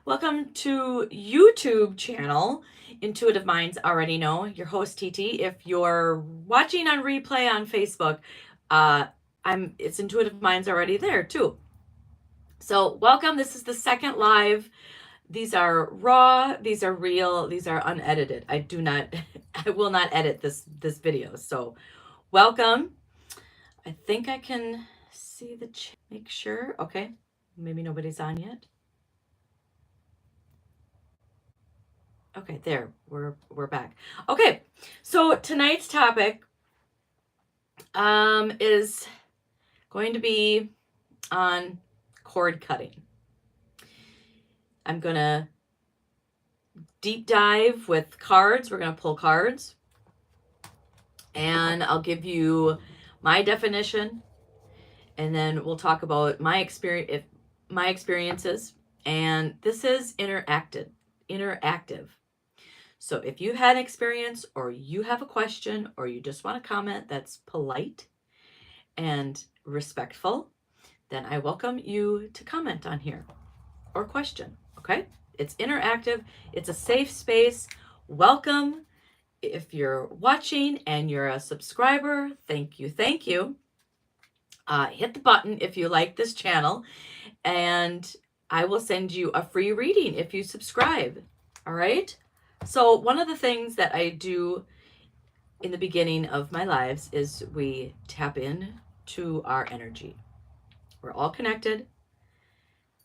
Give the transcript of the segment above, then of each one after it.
Welcome to YouTube channel, Intuitive Minds Already Know. Your host TT. If you're watching on replay on Facebook, it's Intuitive Minds Already there too. So welcome. This is the second live. These are raw, these are real, these are unedited. I will not edit this video. So welcome. I think I can see the chat. Make sure. Okay. Maybe nobody's on yet. Okay, there, we're back. Okay, so tonight's topic is going to be on cord cutting. I'm gonna deep dive with cards. We're gonna pull cards, and I'll give you my definition, and then we'll talk about my experiences. And this is interactive. So if you had an experience or you have a question or you just want to comment that's polite and respectful, then I welcome you to comment on here or question, okay? It's interactive. It's a safe space. Welcome. If you're watching and you're a subscriber, thank you. Hit the button if you like this channel, and I will send you a free reading if you subscribe, all right? So one of the things that I do in the beginning of my lives is we tap in to our energy. We're all connected.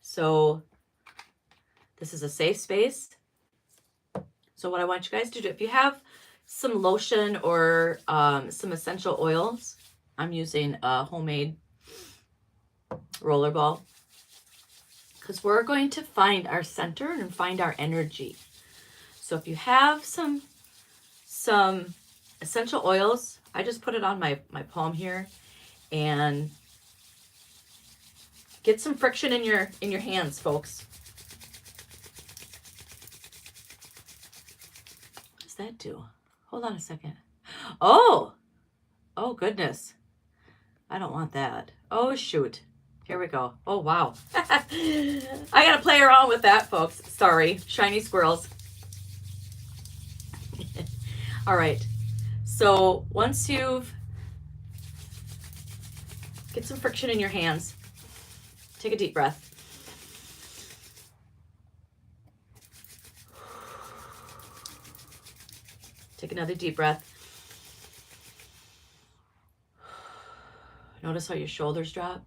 So this is a safe space. So what I want you guys to do, if you have some lotion or some essential oils, I'm using a homemade rollerball, because we're going to find our center and find our energy. So if you have some essential oils, I just put it on my palm here, and get some friction in your hands, folks. What does that do? Hold on a second. Oh goodness. I don't want that. Oh shoot. Here we go. Oh wow. I gotta play around with that, folks. Sorry. Shiny squirrels. All right, so once you've get some friction in your hands, take a deep breath. Take another deep breath. Notice how your shoulders drop.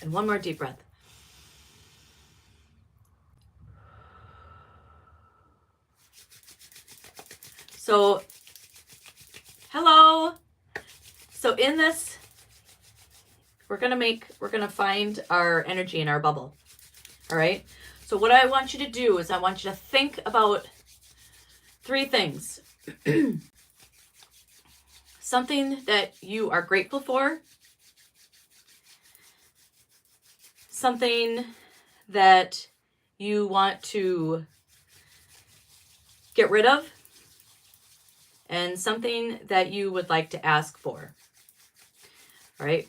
And one more deep breath. So, hello. So in this, we're gonna find our energy in our bubble. All right. So what I want you to do is I want you to think about three things. Something that you are grateful for. Something that you want to get rid of. And something that you would like to ask for. All right.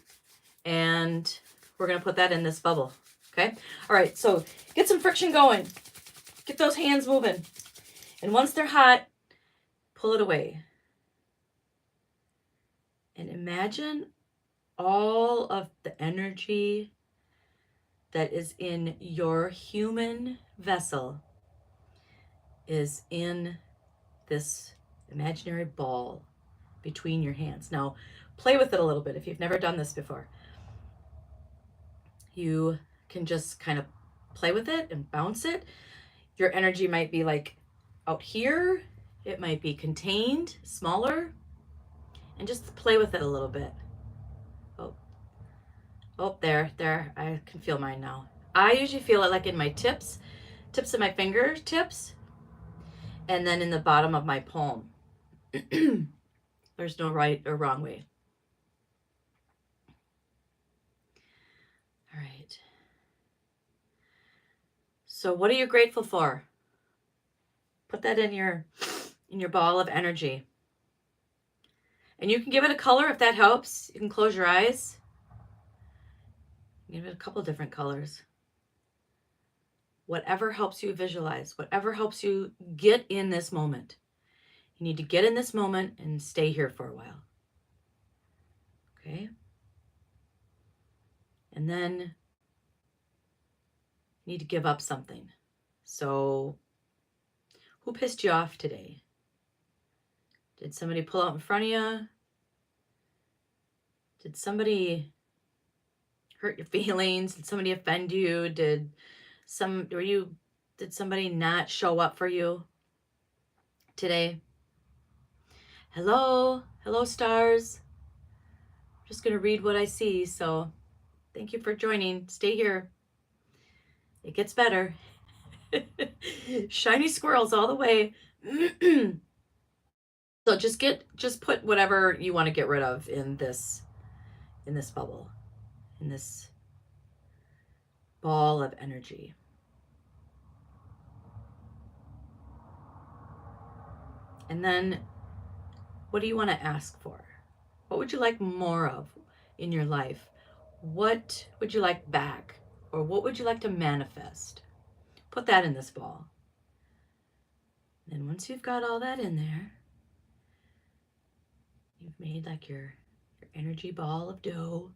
And we're going to put that in this bubble. Okay. All right. So get some friction going. Get those hands moving. And once they're hot, pull it away. And imagine all of the energy that is in your human vessel is in this imaginary ball between your hands. Now, play with it a little bit if you've never done this before. You can just kind of play with it and bounce it. Your energy might be like out here. It might be contained, smaller. And just play with it a little bit. Oh, there. I can feel mine now. I usually feel it like in my tips of my fingertips, and then in the bottom of my palm. There's no right or wrong way. All right. So what are you grateful for? Put that in your ball of energy. And you can give it a color if that helps. You can close your eyes. Give it a couple different colors. Whatever helps you visualize, whatever helps you get in this moment. You need to get in this moment and stay here for a while. Okay? And then you need to give up something. So, who pissed you off today? Did somebody pull out in front of you? Did somebody hurt your feelings? Did somebody offend you? Did somebody not show up for you today? Hello stars. I'm just going to read what I see. So thank you for joining. Stay here. It gets better. Shiny squirrels all the way. So just put whatever you want to get rid of in this bubble, in this ball of energy. And then what do you want to ask for? What would you like more of in your life? What would you like back? Or what would you like to manifest? Put that in this ball. Then once you've got all that in there, you've made like your energy ball of dough.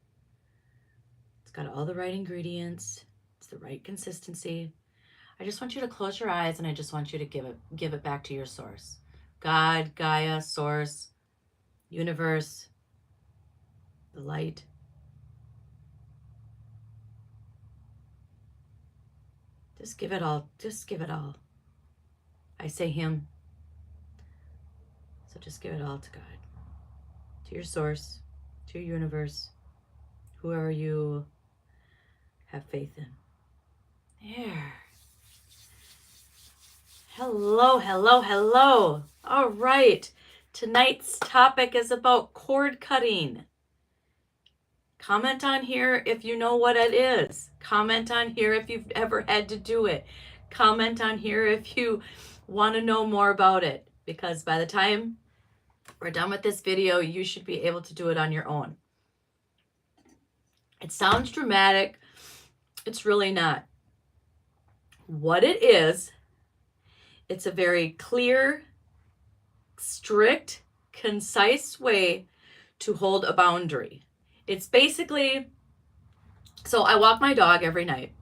It's got all the right ingredients. It's the right consistency. I just want you to close your eyes and I just want you to give it back to your source. God, Gaia, source, universe, the light. Just give it all. Just give it all. I say him. So just give it all to God, to your source, to your universe, whoever you have faith in. There. Hello, hello, hello. All right. Tonight's topic is about cord cutting. Comment on here if you know what it is. Comment on here if you've ever had to do it. Comment on here if you want to know more about it. Because by the time we're done with this video, you should be able to do it on your own. It sounds dramatic. It's really not. What it is, it's a very clear, strict, concise way to hold a boundary. It's basically, so I walk my dog every night.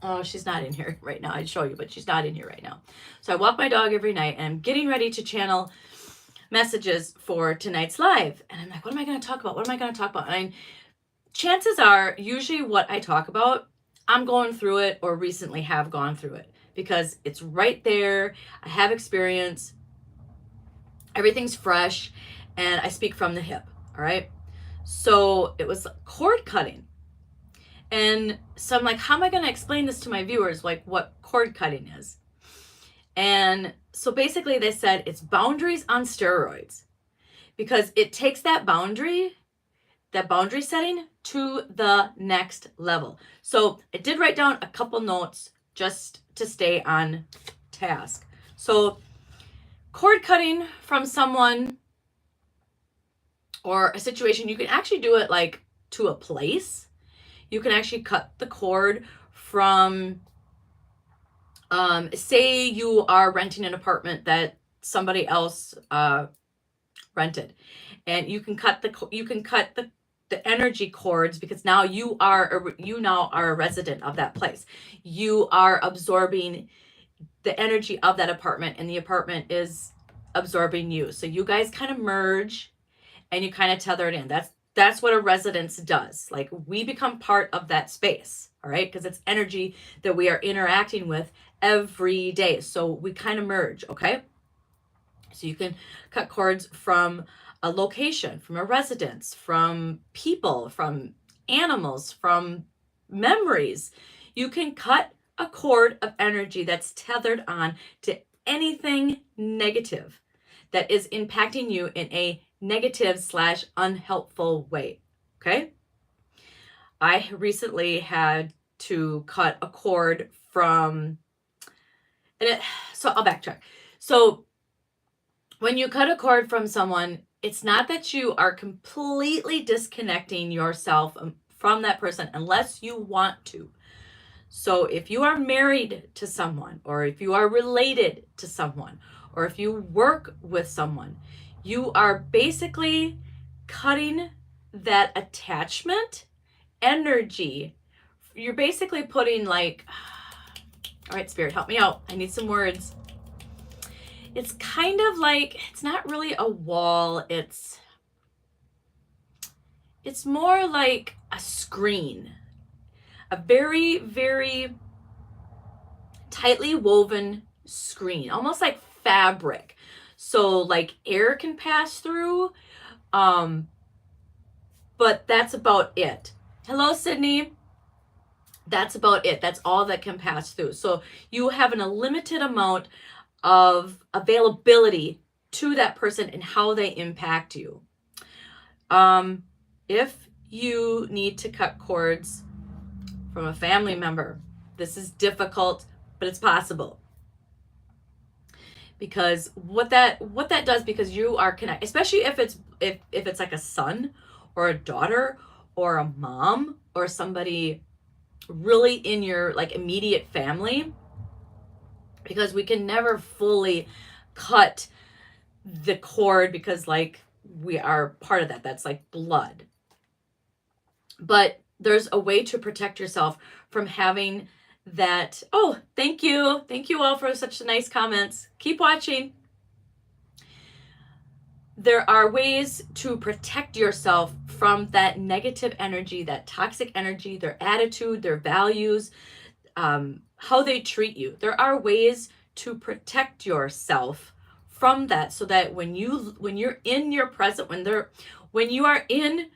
Oh, she's not in here right now. I'd show you, but she's not in here right now. So I walk my dog every night and I'm getting ready to channel messages for tonight's live. And I'm like, what am I going to talk about? What am I going to talk about? And chances are, usually what I talk about, I'm going through it or recently have gone through it because it's right there. I have experience. Everything's fresh and I speak from the hip. All right. So it was cord cutting. And so I'm like, how am I going to explain this to my viewers, like what cord cutting is? And so basically they said it's boundaries on steroids because it takes that boundary setting to the next level. So I did write down a couple notes just to stay on task. So cord cutting from someone or a situation, you can actually do it like to a place. You can actually cut the cord from, say you are renting an apartment that somebody else rented, and you can cut the energy cords because now you now are a resident of that place. You are absorbing the energy of that apartment, and the apartment is absorbing you. So you guys kind of merge, and you kind of tether it in. That's what a residence does. Like we become part of that space, all right? Because it's energy that we are interacting with every day. So we kind of merge, okay? So you can cut cords from a location, from a residence, from people, from animals, from memories. You can cut a cord of energy that's tethered on to anything negative that is impacting you in a negative / unhelpful way. Okay. I recently had to cut a cord from, so I'll backtrack. So when you cut a cord from someone, it's not that you are completely disconnecting yourself from that person unless you want to. So if you are married to someone, or if you are related to someone, or if you work with someone, you are basically cutting that attachment energy. You're basically putting like, all right, Spirit, help me out. I need some words. It's kind of like, it's not really a wall. It's more like a screen, a very, very tightly woven screen, almost like fabric. So like air can pass through, but that's about it. Hello, Sydney. That's about it. That's all that can pass through. So you have a limited amount of availability to that person and how they impact you. If you need to cut cords from a family member, this is difficult, but it's possible. Because what that does, because you are connected, especially if it's like a son or a daughter or a mom or somebody really in your like immediate family, because we can never fully cut the cord because like we are part of that. That's like blood. But there's a way to protect yourself from having that. Oh, thank you. Thank you all for such nice comments. Keep watching. There are ways to protect yourself from that negative energy, that toxic energy, their attitude, their values, how they treat you. There are ways to protect yourself from that, so that when you're in your present, when you are in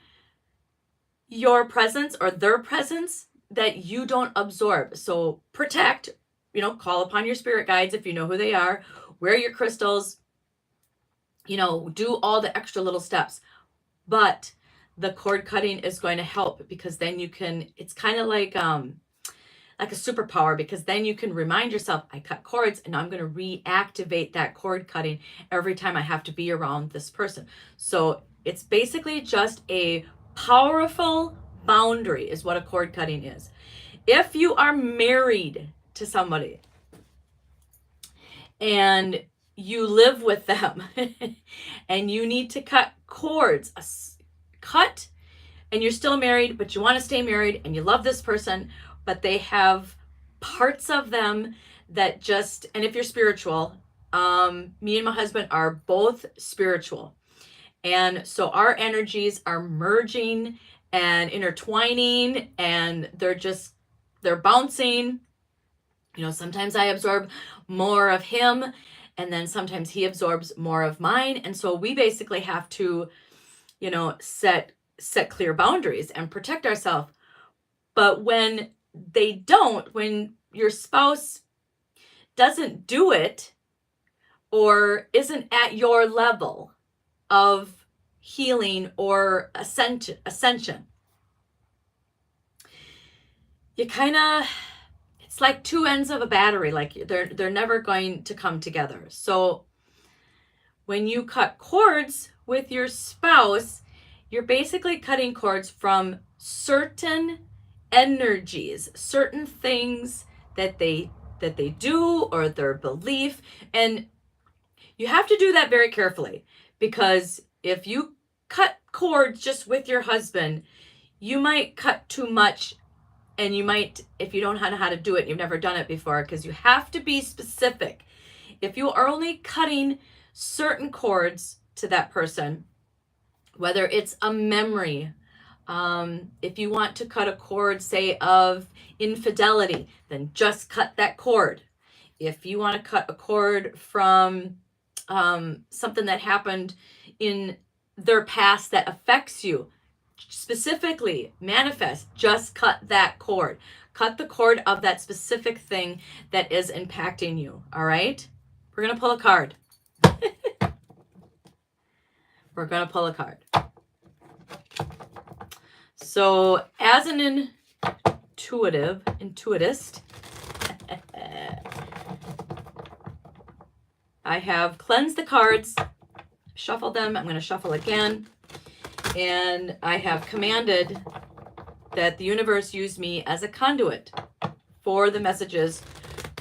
your presence or their presence, that you don't absorb. So protect, call upon your spirit guides if you know who they are, wear your crystals, do all the extra little steps. But the cord cutting is going to help, because then it's kind of like a superpower, because then you can remind yourself, I cut cords and I'm going to reactivate that cord cutting every time I have to be around this person. So it's basically just a powerful boundary is what a cord cutting is. If you are married to somebody and you live with them and you need to cut cords, and you're still married, but you want to stay married and you love this person, but they have parts of them that just, and if you're spiritual, me and my husband are both spiritual. And so our energies are merging and intertwining, and they're bouncing. Sometimes I absorb more of him, and then sometimes he absorbs more of mine. And so we basically have to, set clear boundaries and protect ourselves. But when when your spouse doesn't do it, or isn't at your level of healing or ascension, you it's like two ends of a battery, like they're never going to come together. So when you cut cords with your spouse, you're basically cutting cords from certain energies, certain things that they do, or their belief. And you have to do that very carefully, because if you cut cords just with your husband, you might cut too much, and you might, if you don't know how to do it, you've never done it before, because you have to be specific. If you are only cutting certain cords to that person, whether it's a memory, if you want to cut a cord, say, of infidelity, then just cut that cord. If you want to cut a cord from something that happened in their past that affects you, specifically manifest, just cut that cord. Cut the cord of that specific thing that is impacting you. All right? We're going to pull a card. We're going to pull a card. So as an intuitist, I have cleansed the cards, shuffled them. I'm going to shuffle again. And I have commanded that the universe use me as a conduit for the messages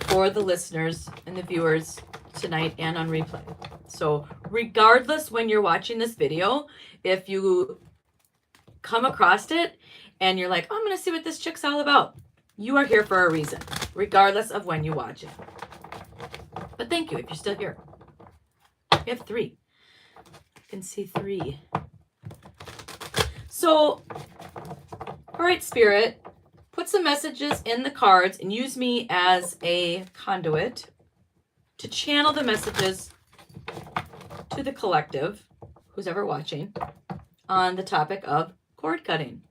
for the listeners and the viewers tonight and on replay. So regardless when you're watching this video, if you come across it and you're like, oh, I'm going to see what this chick's all about, you are here for a reason, regardless of when you watch it. But thank you if you're still here. We have 3. I can see 3. So, all right, Spirit, put some messages in the cards and use me as a conduit to channel the messages to the collective, who's ever watching, on the topic of cord cutting.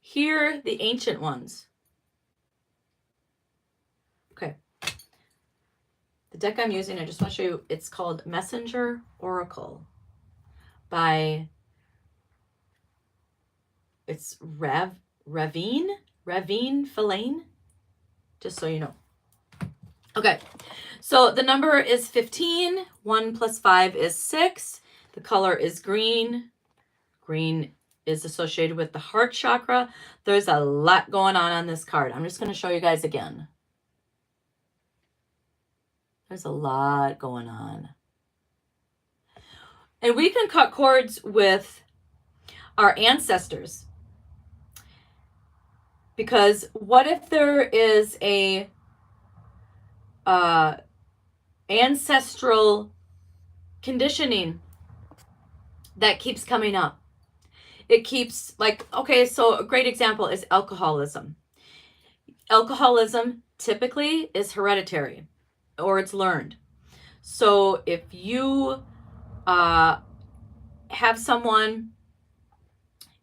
Hear the ancient ones. Okay. The deck I'm using, I just want to show you, it's called Messenger Oracle by, it's Ravine Filane, just so you know. Okay, so the number is 15. 1 plus 5 is 6. The color is green. Green is associated with the heart chakra. There's a lot going on this card. I'm just going to show you guys again. There's a lot going on. And we can cut cords with our ancestors. Because what if there is a ancestral conditioning that keeps coming up? It keeps, like, okay, so a great example is alcoholism. Alcoholism typically is hereditary, or it's learned. So if you have someone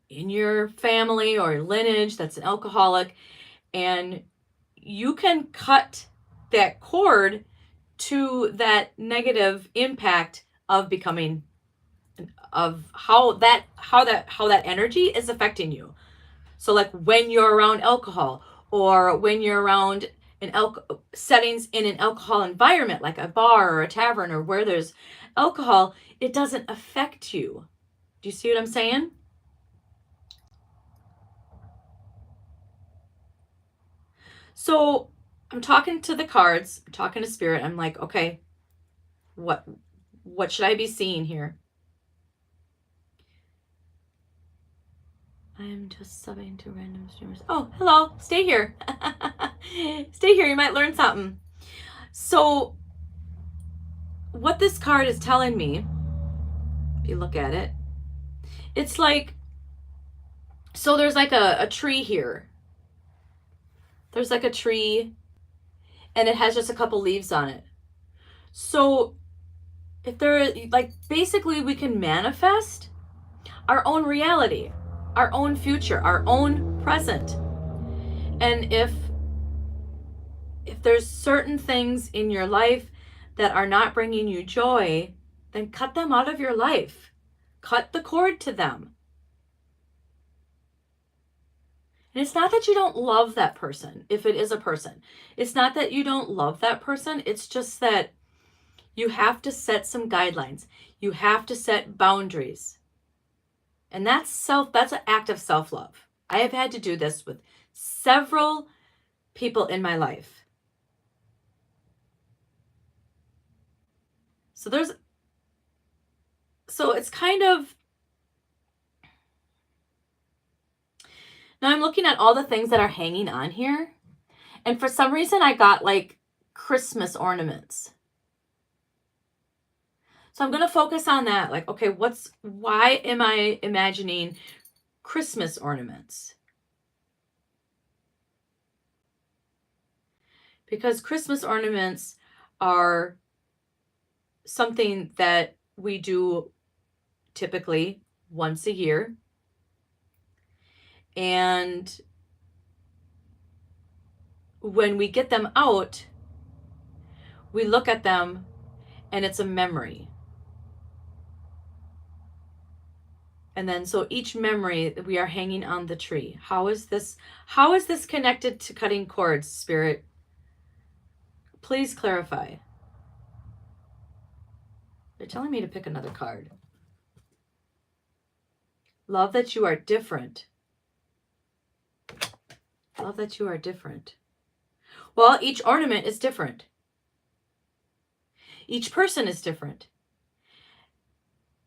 in your family or lineage that's an alcoholic, and you can cut that cord to that negative impact of becoming, of how that energy is affecting you. So like when you're around alcohol, or when you're around settings in an alcohol environment, like a bar or a tavern or where there's alcohol, it doesn't affect you. Do you see what I'm saying? So I'm talking to the cards, I'm talking to Spirit. I'm like, okay, what should I be seeing here? I'm just subbing to random streamers. Oh, hello. Stay here. Stay here. You might learn something. So what this card is telling me, if you look at it, it's like, so there's like a tree here. There's like a tree, and it has just a couple leaves on it. So if there, like, basically we can manifest our own reality, our own future, our own present. And if there's certain things in your life that are not bringing you joy, then cut them out of your life. Cut the cord to them. And it's not that you don't love that person, if it is a person. It's not that you don't love that person. It's just that you have to set some guidelines. You have to set boundaries. And that's an act of self-love. I have had to do this with several people in my life. So it's kind of, now I'm looking at all the things that are hanging on here. And for some reason I got like Christmas ornaments. So I'm going to focus on that. Like, okay, why am I imagining Christmas ornaments? Because Christmas ornaments are something that we do typically once a year. And when we get them out, we look at them and it's a memory. And then so each memory we are hanging on the tree. How is this connected to cutting cords, Spirit? Please clarify. They're telling me to pick another card. Love that you are different. Love that you are different. Well, each ornament is different. Each person is different.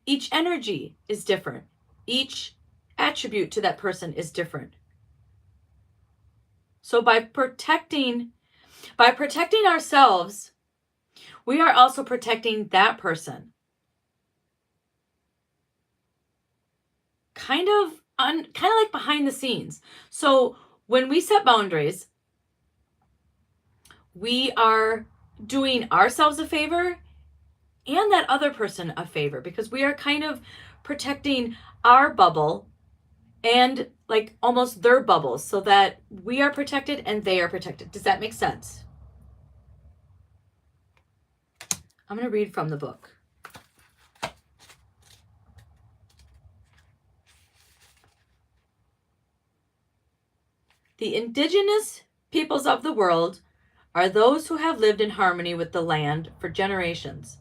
Each energy is different. Each attribute to that person is different. So by protecting ourselves, we are also protecting that person. Kind of like behind the scenes. So when we set boundaries, we are doing ourselves a favor and that other person a favor, because we are kind of protecting our bubble and like almost their bubbles, so that we are protected and they are protected. Does that make sense? I'm going to read from the book. The indigenous peoples of the world are those who have lived in harmony with the land for generations.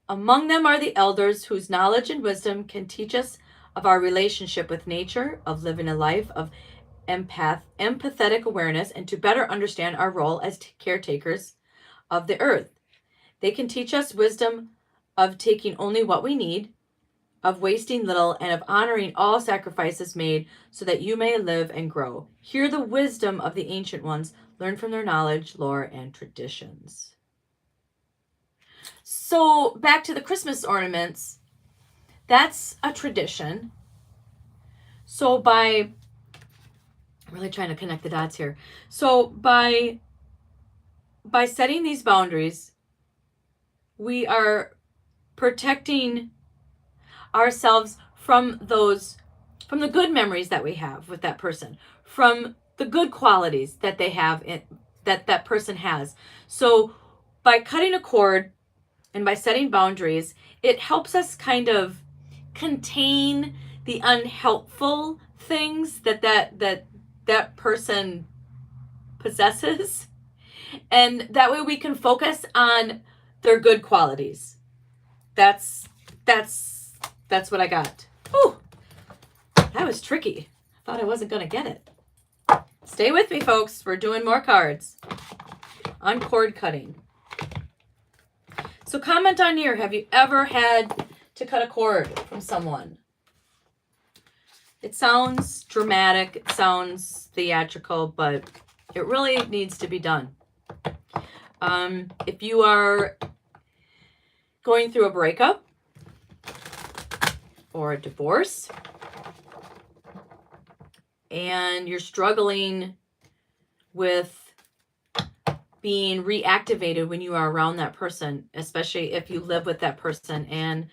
Among them are the elders whose knowledge and wisdom can teach us of our relationship with nature, of living a life of empathetic awareness, and to better understand our role as caretakers of the earth. They can teach us wisdom of taking only what we need, of wasting little, and of honoring all sacrifices made so that you may live and grow. Hear the wisdom of the ancient ones, learn from their knowledge, lore, and traditions. So back to the Christmas ornaments, that's a tradition. So I'm really trying to connect the dots here. So by setting these boundaries, we are protecting ourselves from the good memories that we have with that person, from the good qualities that they have, that person has. So by cutting a cord and by setting boundaries, it helps us kind of contain the unhelpful things that person possesses, and that way we can focus on their good qualities. That's what I got. Ooh, that was tricky. I thought I wasn't gonna get it. Stay with me, folks. We're doing more cards on cord cutting. So comment on here. Have you ever had to cut a cord from someone? It sounds dramatic. It sounds theatrical, but it really needs to be done. If you are going through a breakup or a divorce and you're struggling with being reactivated when you are around that person, especially if you live with that person and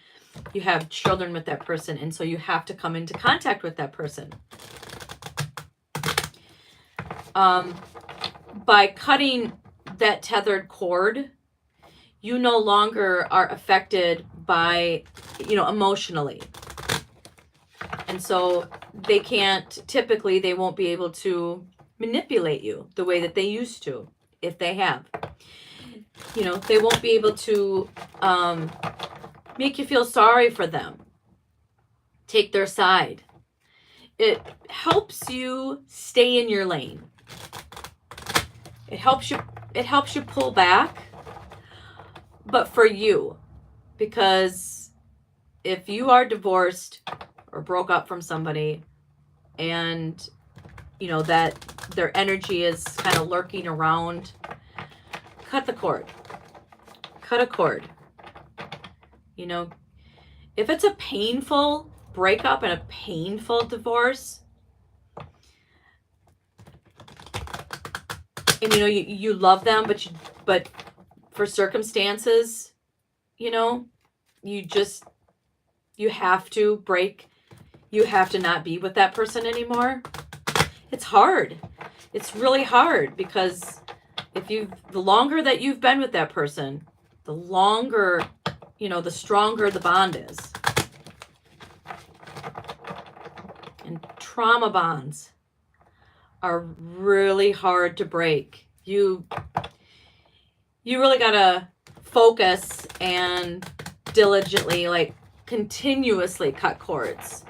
you have children with that person, and so you have to come into contact with that person. By cutting that tethered cord, you no longer are affected by, emotionally. And so they won't be able to manipulate you the way that they used to, if they have. They won't be able to make you feel sorry for them, take their side. It helps you stay in your lane. It helps you pull back, but for you, because if you are divorced or broke up from somebody and that their energy is kind of lurking around, cut the cord. Cut a cord. If it's a painful breakup and a painful divorce, and you love them, but for circumstances, you have to break. You have to not be with that person anymore. It's hard. It's really hard, because the longer that you've been with that person, the longer, the stronger the bond is. And trauma bonds are really hard to break. You really gotta focus and diligently continuously cut cords.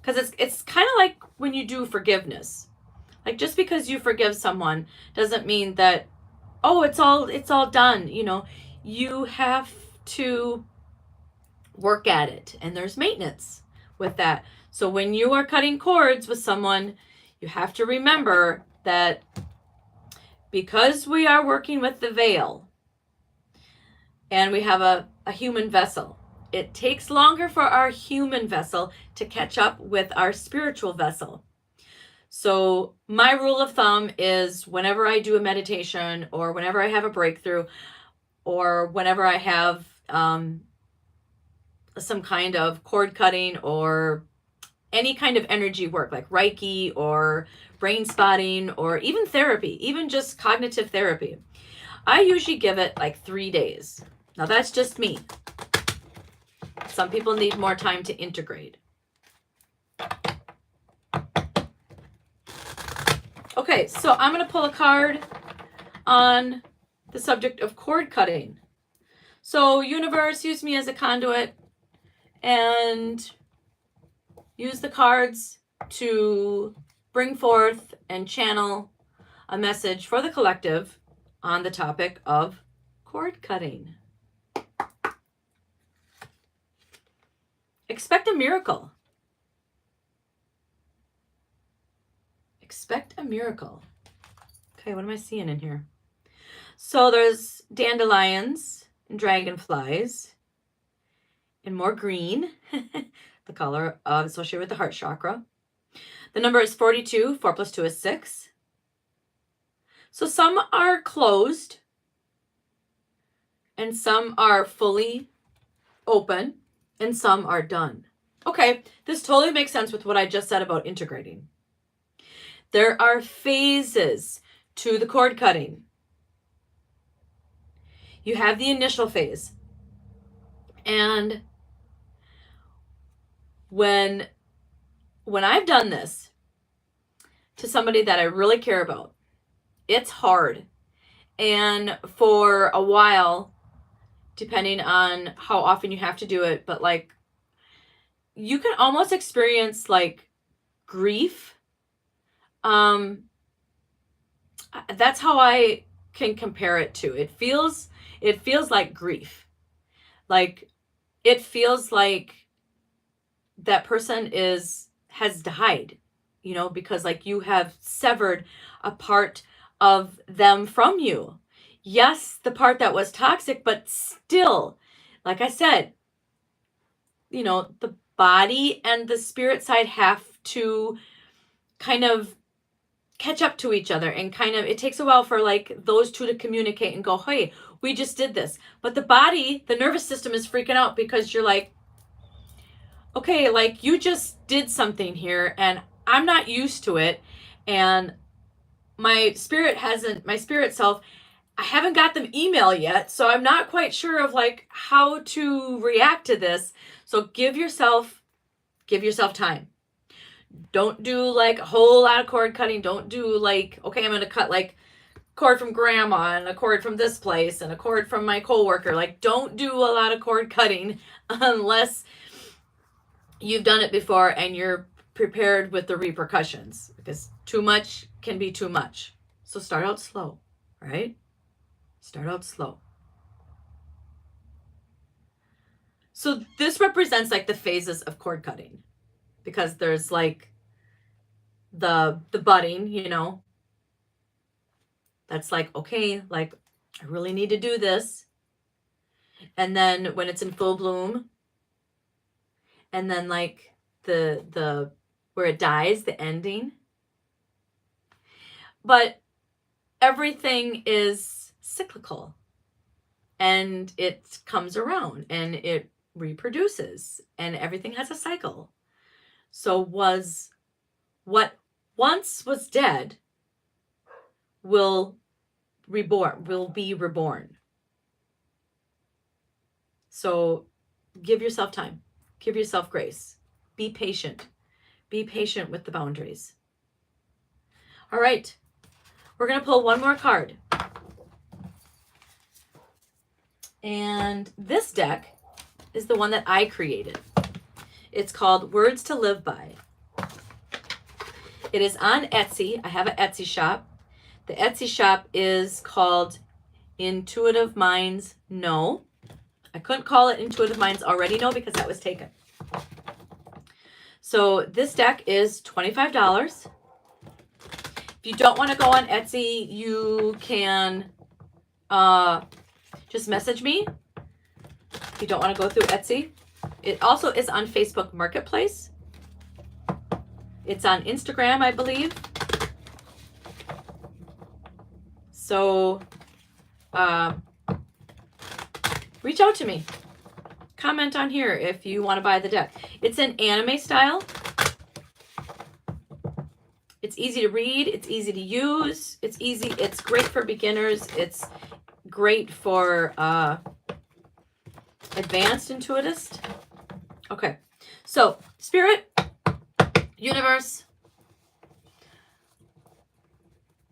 Because it's kind of like when you do forgiveness. Like, just because you forgive someone doesn't mean that, oh, it's all done. You know, you have to work at it, and there's maintenance with that. So when you are cutting cords with someone, you have to remember that because we are working with the veil and we have a human vessel, it takes longer for our human vessel to catch up with our spiritual vessel. So my rule of thumb is whenever I do a meditation, or whenever I have a breakthrough, or whenever I have some kind of cord cutting or any kind of energy work like Reiki or brain spotting or even therapy, even just cognitive therapy, I usually give it like 3 days. Now that's just me. Some people need more time to integrate. Okay, so I'm going to pull a card on the subject of cord cutting. So universe, use me as a conduit and use the cards to bring forth and channel a message for the collective on the topic of cord cutting. Expect a miracle. Expect a miracle. Okay, what am I seeing in here? So there's dandelions and dragonflies and more green, the color associated with the heart chakra. The number is 42. 4 plus 2 is 6. So some are closed and some are fully open and some are done. Okay, this totally makes sense with what I just said about integrating. There are phases to the cord cutting. You have the initial phase. And when I've done this to somebody that I really care about, it's hard. And for a while, depending on how often you have to do it, but like you can almost experience like grief. That's how I can compare it to. It feels like grief. Like it feels like that person has died, you know, because like you have severed a part of them from you. Yes, the part that was toxic, but still, like I said, you know, the body and the spirit side have to kind of catch up to each other, and kind of, it takes a while for like those two to communicate and go, hey, we just did this. But the body, the nervous system is freaking out because you're like, okay, like you just did something here and I'm not used to it. And my spirit self, I haven't got them email yet. So I'm not quite sure of like how to react to this. So give yourself time. Don't do like a whole lot of cord cutting. Don't do like, okay, I'm going to cut like cord from grandma and a cord from this place and a cord from my coworker. Like, don't do a lot of cord cutting unless you've done it before and you're prepared with the repercussions, because too much can be too much. So start out slow, right? Start out slow. So this represents like the phases of cord cutting, because there's like the budding, you know, that's like, okay, like I really need to do this. And then when it's in full bloom, and then like the where it dies, the ending. But everything is cyclical, and it comes around and it reproduces, and everything has a cycle. So what once was dead will be reborn. So give yourself time. Give yourself grace. Be patient. Be patient with the boundaries. All right. We're going to pull one more card. And this deck is the one that I created. It's called Words to Live By. It is on Etsy. I have an Etsy shop. The Etsy shop is called Intuitive Minds Know. I couldn't call it Intuitive Minds Already Know because that was taken. So this deck is $25. If you don't want to go on Etsy, you can just message me. If you don't want to go through Etsy. It also is on Facebook Marketplace. It's on Instagram, I believe. So reach out to me. Comment on here if you want to buy the deck. It's in anime style. It's easy to read. It's easy to use. It's easy. It's great for beginners. It's great for advanced intuitist. Okay. So, Spirit, Universe,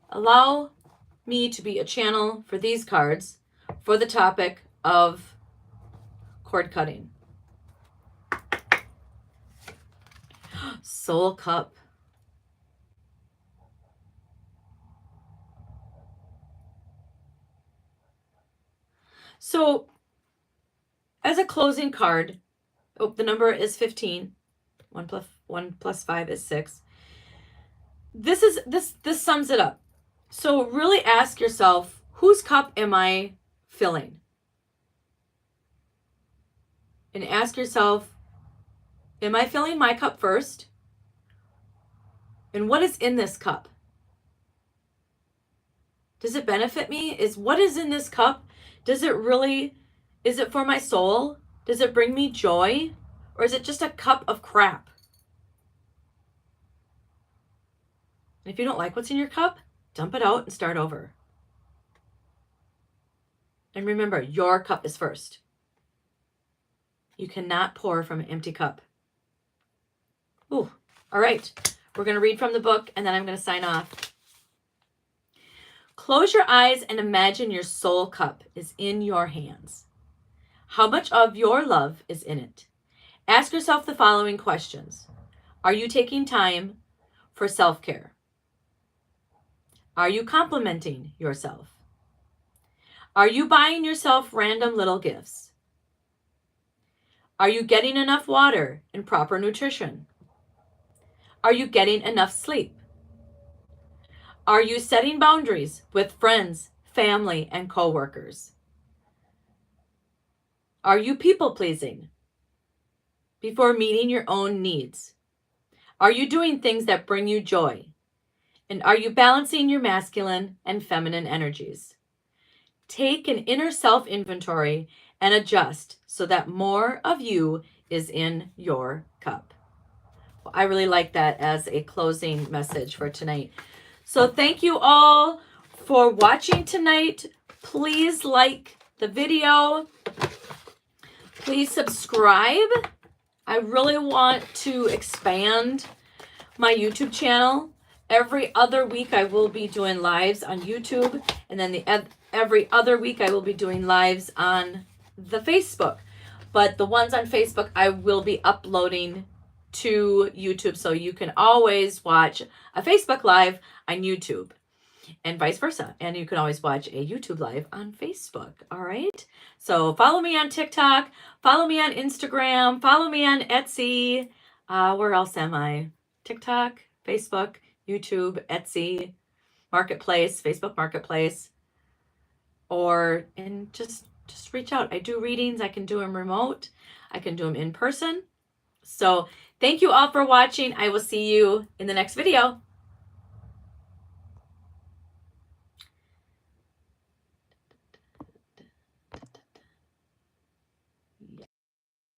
allow me to be a channel for these cards for the topic of cord cutting. Soul Cup. So, as a closing card, the number is 15. 1 plus 5 is 6. This sums it up. So really ask yourself, whose cup am I filling? And ask yourself, am I filling my cup first? And what is in this cup? Does it benefit me? What is in this cup? Is it for my soul? Does it bring me joy? Or is it just a cup of crap? And if you don't like what's in your cup, dump it out and start over. And remember, your cup is first. You cannot pour from an empty cup. Ooh, all right. We're going to read from the book, and then I'm going to sign off. Close your eyes and imagine your soul cup is in your hands. How much of your love is in it? Ask yourself the following questions. Are you taking time for self-care? Are you complimenting yourself? Are you buying yourself random little gifts? Are you getting enough water and proper nutrition? Are you getting enough sleep? Are you setting boundaries with friends, family, and coworkers? Are you people-pleasing before meeting your own needs? Are you doing things that bring you joy? And are you balancing your masculine and feminine energies? Take an inner self-inventory and adjust so that more of you is in your cup. Well, I really like that as a closing message for tonight. So thank you all for watching tonight. Please like the video. Please subscribe. I really want to expand my YouTube channel. Every other week I will be doing lives on YouTube, and then every other week I will be doing lives on the Facebook. But the ones on Facebook I will be uploading to YouTube, so you can always watch a Facebook live on YouTube and vice versa. And you can always watch a YouTube live on Facebook. All right. So follow me on TikTok, follow me on Instagram, follow me on Etsy. Where else am I? TikTok, Facebook, YouTube, Etsy, Marketplace, Facebook Marketplace, and just reach out. I do readings. I can do them remote. I can do them in person. So thank you all for watching. I will see you in the next video.